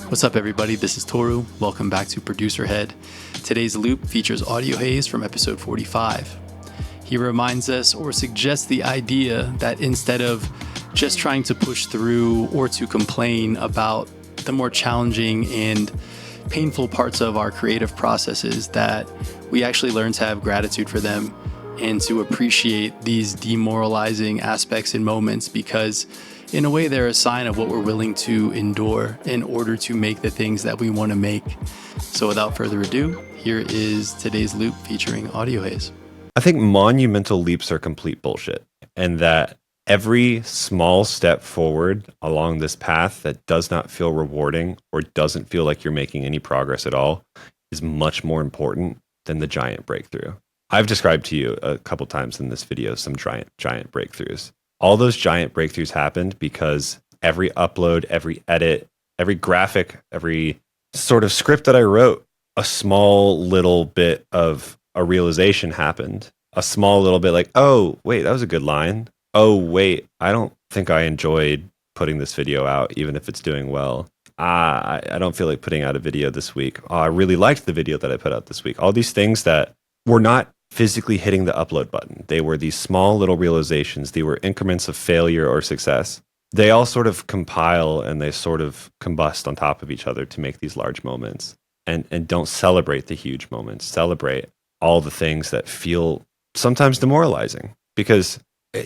What's up, everybody? This is Toru. Welcome back to ProducerHead. Today's loop features AudioHaze from episode 45. He reminds us or suggests the idea that instead of just trying to push through or to complain about the more challenging and painful parts of our creative processes, that we actually learn to have gratitude for them and to appreciate these demoralizing aspects and moments, because in a way they're a sign of what we're willing to endure in order to make the things that we want to make. So without further ado, here is today's loop featuring AudioHaze. I think monumental leaps are complete bullshit, and that every small step forward along this path that does not feel rewarding or doesn't feel like you're making any progress at all is much more important than the giant breakthrough. I've described to you a couple times in this video some giant breakthroughs. All those giant breakthroughs happened because every upload, every edit, every graphic, every sort of script that I wrote, a small little bit of a realization happened. A small little bit like, oh, wait, that was a good line. Oh, wait, I don't think I enjoyed putting this video out, even if it's doing well. I don't feel like putting out a video this week. Oh, I really liked the video that I put out this week. All these things that were not physically hitting the upload button. They were these small little realizations. They were increments of failure or success. They all sort of compile and they sort of combust on top of each other to make these large moments. And don't celebrate the huge moments. Celebrate all the things that feel sometimes demoralizing. Because,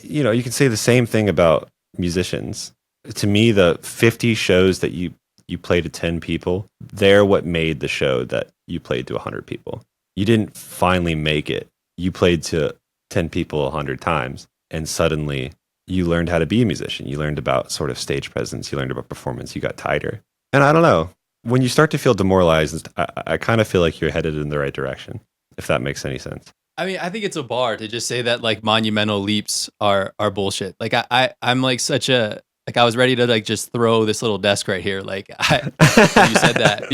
you know, you can say the same thing about musicians. To me, the 50 shows that you play to 10 people, they're what made the show that you played to 100 people. You didn't finally make it. You played to 10 people 100 times, and suddenly you learned how to be a musician. You learned about sort of stage presence. You learned about performance. You got tighter. And I don't know, when you start to feel demoralized, I kind of feel like you're headed in the right direction, if that makes any sense. I mean, I think it's a bar to just say that like monumental leaps are bullshit. Like I'm like such a, like I was ready to like just throw this little desk right here. Like when you said that,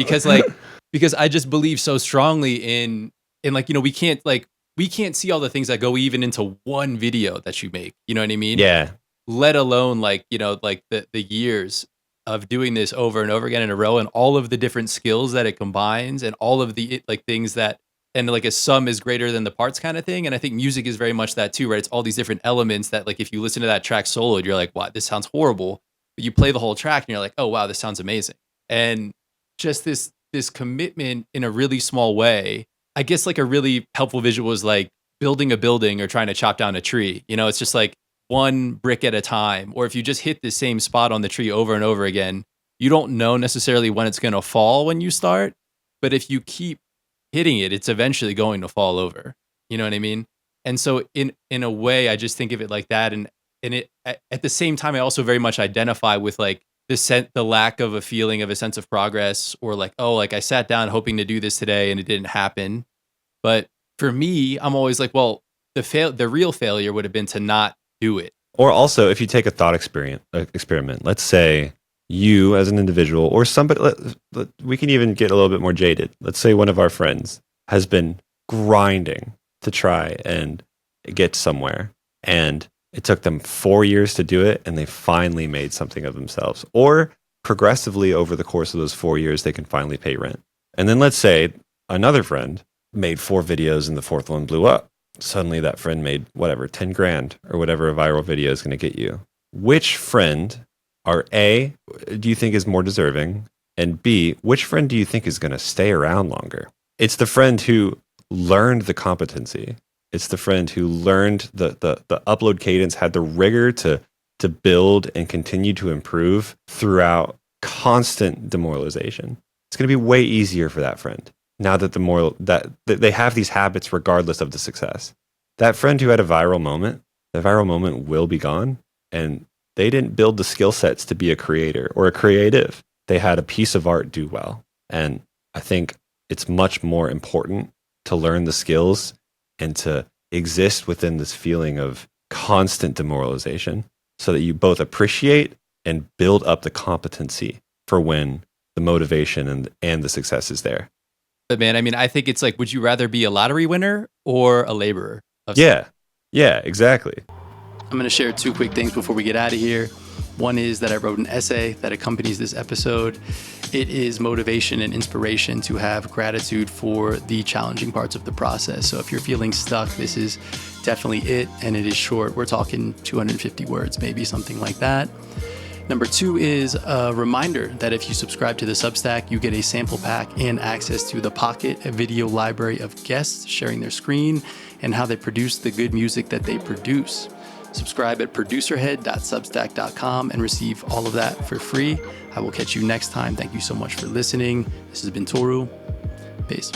because I just believe so strongly in like, you know, we can't see all the things that go even into one video that you make. You know what I mean? Yeah. Let alone like, you know, like the years of doing this over and over again in a row, and all of the different skills that it combines, and all of the like things that, and like a sum is greater than the parts kind of thing. And I think music is very much that too, right? It's all these different elements that like, if you listen to that track solo, you're like, wow, this sounds horrible. But you play the whole track and you're like, oh wow, this sounds amazing. And just this commitment in a really small way. I guess like a really helpful visual is like building a building or trying to chop down a tree. You know, it's just like one brick at a time. Or if you just hit the same spot on the tree over and over again, you don't know necessarily when it's going to fall when you start. But if you keep hitting it, it's eventually going to fall over. You know what I mean? And so in a way, I just think of it like that. And it at the same time, I also very much identify with like the lack of a feeling of a sense of progress, or like, oh, like I sat down hoping to do this today and it didn't happen. But for me, I'm always like, well, the real failure would have been to not do it. Or also, if you take a thought experiment, let's say you as an individual or somebody, we can even get a little bit more jaded. Let's say one of our friends has been grinding to try and get somewhere, and it took them 4 years to do it, and they finally made something of themselves. Or progressively over the course of those 4 years, they can finally pay rent. And then let's say another friend made 4 videos and the fourth one blew up. Suddenly that friend made whatever, 10 grand or whatever a viral video is going to get you. Which friend are A, do you think is more deserving? And B, which friend do you think is going to stay around longer? It's the friend who learned the competency. It's the friend who learned the upload cadence, had the rigor to build and continue to improve throughout constant demoralization. It's going to be way easier for that friend now that that they have these habits regardless of the success. That friend who had a viral moment, the viral moment will be gone, and they didn't build the skill sets to be a creator or a creative. They had a piece of art do well. And I think it's much more important to learn the skills and to exist within this feeling of constant demoralization so that you both appreciate and build up the competency for when the motivation and the success is there. But man, I mean, I think it's like, would you rather be a lottery winner or a laborer? Yeah, exactly. I'm going to share 2 quick things before we get out of here. One is that I wrote an essay that accompanies this episode. It is motivation and inspiration to have gratitude for the challenging parts of the process. So if you're feeling stuck, this is definitely it, and it is short. We're talking 250 words, maybe something like that. Number 2 is a reminder that if you subscribe to the Substack, you get a sample pack and access to The Pocket, a video library of guests sharing their screen and how they produce the good music that they produce. Subscribe at producerhead.substack.com and receive all of that for free. I will catch you next time. Thank you so much for listening. This has been Toru. Peace.